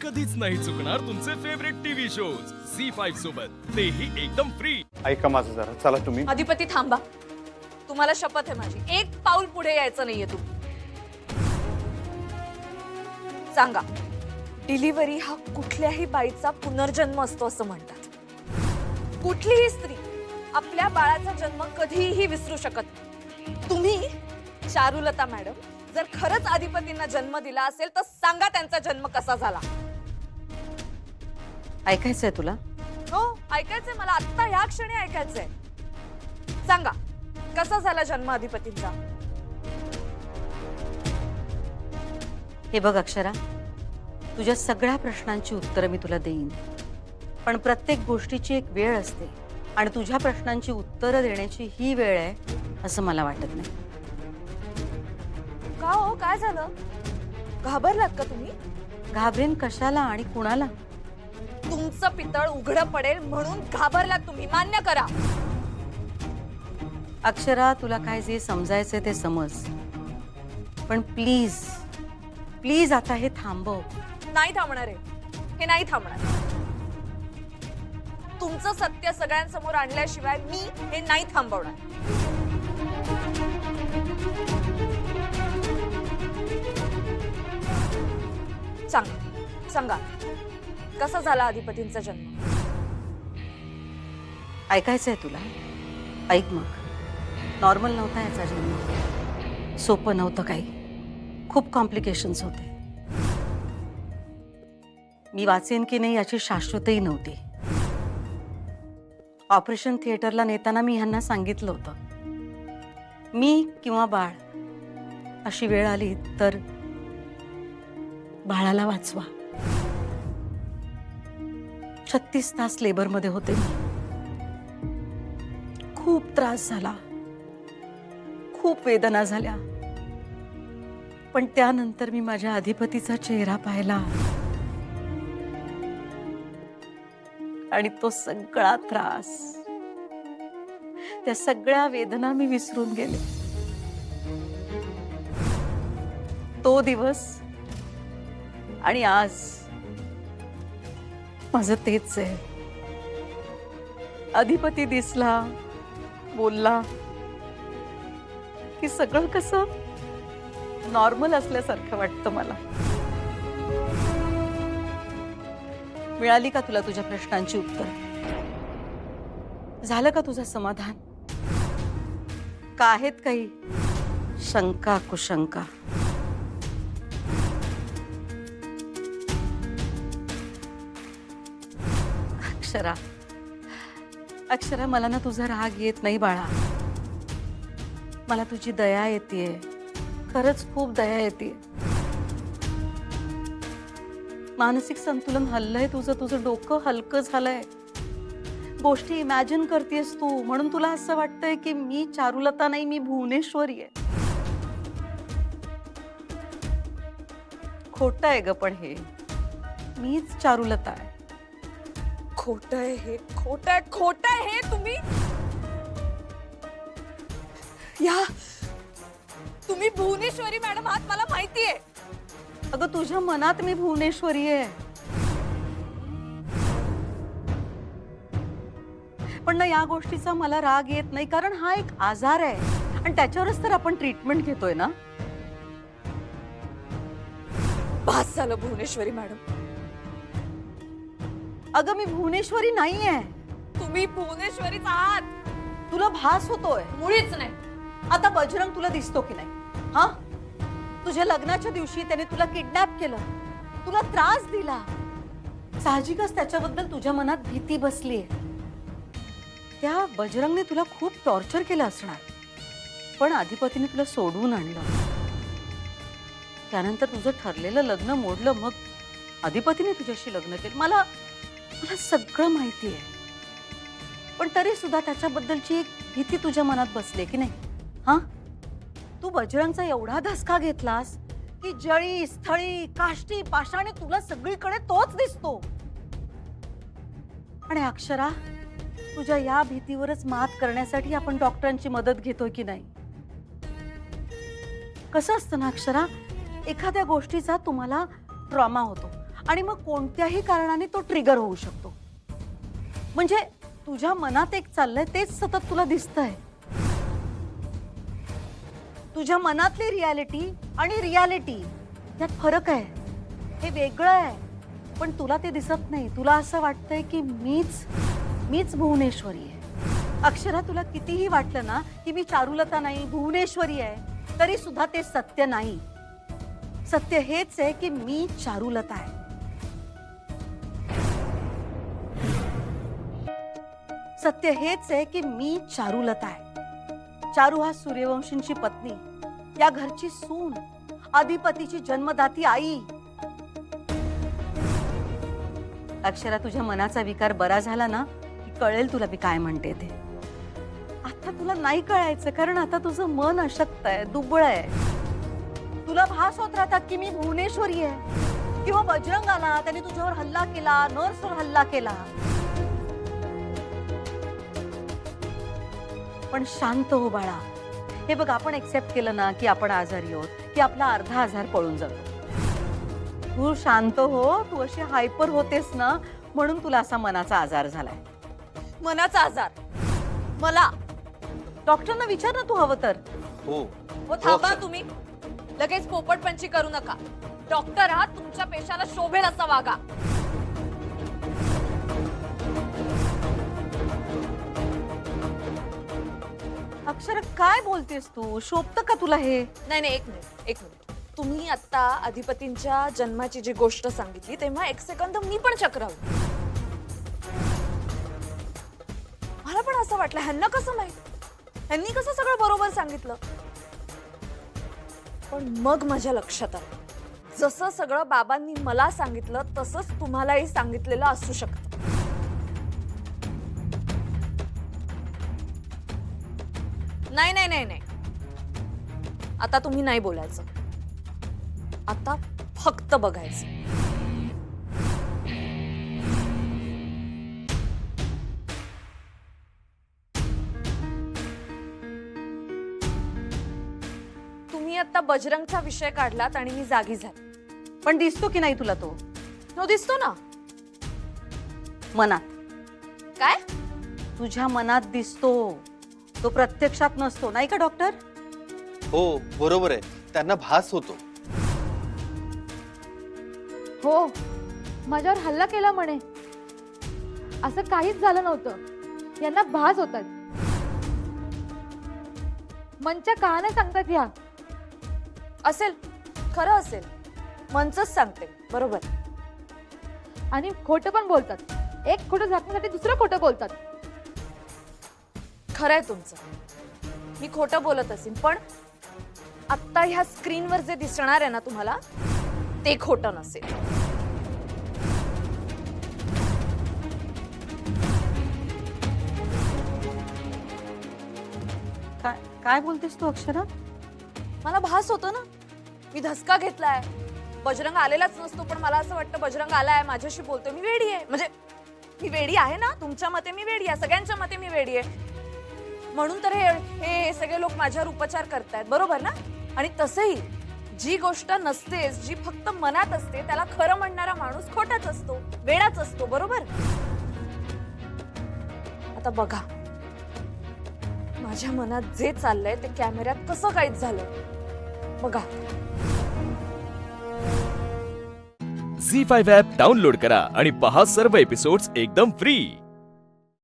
कधीच नाही चुकणार तुमचे फेवरेट टीव्ही शोज झी5 सोबत, तेही एकदम फ्री। ऐका माझं जरा, चला तुम्ही. अधिपती थांबा, तुम्हाला शपथ आहे माझी, एक पाऊल पुढे यायचं नाहीये तू। सांगा, डिलिव्हरी हा कुठल्याही बाईचा पुनर्जन्म असतो असं म्हणतात। कुठलीही स्त्री आपल्या बाळाचा जन्म कधीही विसरू शकत नाही। तुम्ही चारुलता मॅडम जर खरंच अधिपतींना जन्म दिला असेल तर सांगा त्यांचा जन्म कसा झाला। ऐकायचंय तुला? हो, ऐकायचंय मला, आत्ता ह्या क्षणी ऐकायचंय। सांगा, कसा झाला जन्म अधिपतींचा? हे बघ अक्षरा, तुझ्या सगळ्या प्रश्नांची उत्तरं मी तुला देईन, पण प्रत्येक गोष्टीची एक वेळ असते आणि तुझ्या प्रश्नांची उत्तरं देण्याची ही वेळ आहे असं मला वाटत नाही। का हो, काय झालं? घाबरलात का तुम्ही? घाबरेन कशाला आणि कुणाला? तुमचं पितळ उघडं पडेल म्हणून घाबरलात तुम्ही, मान्य करा। अक्षरा, तुला काय जे समजायचंय ते समज, पण प्लीज प्लीज आता हे थांबव। नाही थांबणार आहे, हे नाही थांबणार। तुमचं सत्य सगळ्यांसमोर आणल्याशिवाय मी हे नाही थांबवणार। सांगा, सांगा, कसा झाला अधिपतींचा जन्म? ऐकायचंय तुला? ऐक मग, नॉर्मल नव्हता याचा जन्म, सोपं नव्हतं काही, खूप कॉम्प्लिकेशन्स होते। मी वाचेन की नाही याची शाश्वतही नव्हती। ऑपरेशन थिएटरला नेताना मी ह्यांना सांगितलं होतं, मी किंवा बाळ अशी वेळ आली तर बाळाला वाचवा। 36 तास लेबरमध्ये होते मी, खूप त्रास झाला, खूप वेदना झाल्या, पण त्यानंतर मी माझ्या अधिपतीचा चेहरा पाहिला आणि तो सगळा त्रास, त्या सगळ्या वेदना मी विसरून गेले। तो दिवस आणि आज माझं तेच आहे। अधिपती दिसला, बोलला की सगळं कसं नॉर्मल असल्यासारखं वाटतं मला। मिळाली का तुला तुझ्या प्रश्नांची उत्तर? झालं का तुझं समाधान? का आहेत काही शंका कुशंका? अक्षरा, अक्षरा, मला ना तुझा राग येत नाही बाळा, मला तुझी दया येतेय, खरंच खूप दया येतेय। मानसिक संतुलन हल्लंय तुझं, तुझं डोकं हलकं झालंय, गोष्टी इमॅजिन करतेस तू, म्हणून तुला असं वाटतंय की मी चारुलता नाही, मी भुवनेश्वरी आहे। खोटं आहे ग, पण हे मीच चारुलता आहे। खोटं आहे हे, खोटं आहे, खोटं आहे हे। तुम्ही या, तुम्ही भुवनेश्वरी मॅडम आहात मला माहितीये। अगं तुझ्या मनात मी भुवनेश्वरी आहे, पण ना या गोष्टीचा मला राग येत नाही, कारण हा एक आजार आहे आणि त्याच्यावरच तर आपण ट्रीटमेंट घेतोय ना। भास झालं भुवनेश्वरी मॅडम, अगं मी भुवनेश्वरी नाहीये। तुम्ही भुवनेश्वरीच आहात। तुला भास होतोय? मुळीच नाही। आता बजरंग तुला दिसतो की नाही? हा, तुझ्या लग्नाच्या दिवशी त्याने तुला किडनॅप केलं, तुला त्रास दिला, साहजिकच त्याच्याबद्दल तुझ्या मनात भीती बसलीये। त्या बजरंगने तुला खूप टॉर्चर केलं असणार, पण अधिपतीने तुला सोडवून आणलं, त्यानंतर तुझं ठरलेलं लग्न मोडलं, मग अधिपतीने तुझ्याशी लग्न केलं। मला सगळं माहिती आहे, पण तरी सुद्धा त्याच्याबद्दलची एक भीती तुझ्या मनात बसली की नाही? हा, तू बजरंगचा एवढा धसका घेतलास की जळी स्थळी काष्टी पाषाणी तुला सगळीकडे तोच दिसतो। आणि अक्षरा, तुझ्या या भीतीवरच मात करण्यासाठी आपण डॉक्टरांची मदत घेतोय की नाही? कसं असतं ना अक्षरा, एखाद्या गोष्टीचा तुम्हाला ट्रॉमा होतो आणि मग कोणत्याही कारणाने तो ट्रिगर होऊ शकतो. म्हणजे तुझ्या मनात एक चाललंय तेच सतत तुला दिसतंय. तुझ्या मनातली रियालिटी आणि रियालिटी यात फरक आहे. हे वेगळं आहे, पण तुला ते दिसत नाही. तुला असं वाटतंय की मीच भुवनेश्वरी आहे. अक्षरा, तुला कितीही वाटलं ना की मी चारुलता नाही, भुवनेश्वरी आहे, तरी सुद्धा ते सत्य नाही. सत्य हेच आहे की मी चारुलता आहे. सत्य हेच आहे की मी चारुलता आहे. चारू हा सूर्यवंशींची पत्नी, या घरची सून, अधिपतीची जन्मदाती आई. अक्षरा, तुझ्या मनाचा विकार बरा झाला ना की कळेल तुला मी काय म्हणते ते. आता तुला नाही कळायचं, कारण आता तुझं मन अशक्त आहे, दुबळ आहे. तुला भास होत राहतात की मी भुवनेश्वरी आहे, किंवा बजरंग आला, त्याने तुझ्यावर हल्ला केला, नर्सवर हल्ला केला. पण शांत हो बाळा. हे बघ, आपण एक्सेप्ट केलं ना की आपण आजारी आहोत, की आपला अर्धा आजार पळून जातो. तू शांत हो. तू अशी हायपर होतेस ना, म्हणून तुला असा मनाचा आजार झालाय. मनाचा आजार मला? डॉक्टरना विचार ना तू हवं तर. हो थांबा तुम्ही. लगेच पोपटपंची करू नका. डॉक्टर आहात, तुमच्या पेशाला शोभेल असा वागा. अक्षर, काय बोलतेस तू? शोभतं का तुला हे? नाही नाही, एक मिनिट. तुम्ही आता अधिपतींच्या जन्माची जी गोष्ट सांगितली तेव्हा एक सेकंद मी पण चक्रावले. मला पण असं वाटलं, ह्यांना कसं माहित, ह्यांनी कसं सगळं बरोबर सांगितलं. पण मग माझ्या लक्षात आलं, जसं सगळं बाबांनी मला सांगितलं तसंच तुम्हालाही सांगितलेलं असू शकतं. नाही नाही नाही नाही, आता तुम्ही नाही बोलायचं. आता फक्त बघायचं. तुम्ही आता बजरंगचा विषय काढलात आणि मी जागी झाले. पण दिसतो की नाही तुला तो? तो दिसतो ना मनात. काय? तुझ्या मनात दिसतो, तो प्रत्यक्षात नसतो, नाही का डॉक्टर? हो बरोबर आहे, त्यांना भास होतो. हो, माझ्यावर हल्ला केला म्हणे. असं काहीच झालं नव्हतं. यांना भास होतात. मनच्या कहाण्या सांगतात ह्या. असेल, खरं असेल. मनचंच सांगते, बरोबर. आणि खोटं पण बोलतात. एक खोटं झाकण्यासाठी दुसरं खोटं बोलतात. खरंय तुमचं. मी खोटं बोलत असेल, पण आता ह्या स्क्रीनवर जे दिसणार आहे ना तुम्हाला, ते खोटं नसेल. काय बोलतेस तू अक्षरा? मला भास होतो ना, मी धसका घेतलाय. बजरंग आलेलाच नसतो, पण मला असं वाटतं बजरंग आलाय, माझ्याशी बोलतोय. मी वेडी आहे. म्हणजे मी वेडी आहे ना, तुमच्या मते मी वेडी आहे, सगळ्यांच्या मते मी वेडी आहे. म्हणून तर हे सगळे लोक माझ्यावर उपचार करतायत, बरोबर ना? आणि तसंही जी गोष्ट नसतेच, जी फक्त मनात असते, त्याला खरं म्हणणारा माणूस खोटाच असतो, वेडाच असतो, बरोबर? आता बघा, माझ्या मनात जे चाललंय ते कॅमेऱ्यात कसं काहीच झालं बघा. झी 5 ॲप डाउनलोड करा आणि पहा सर्व एपिसोड्स एकदम फ्री.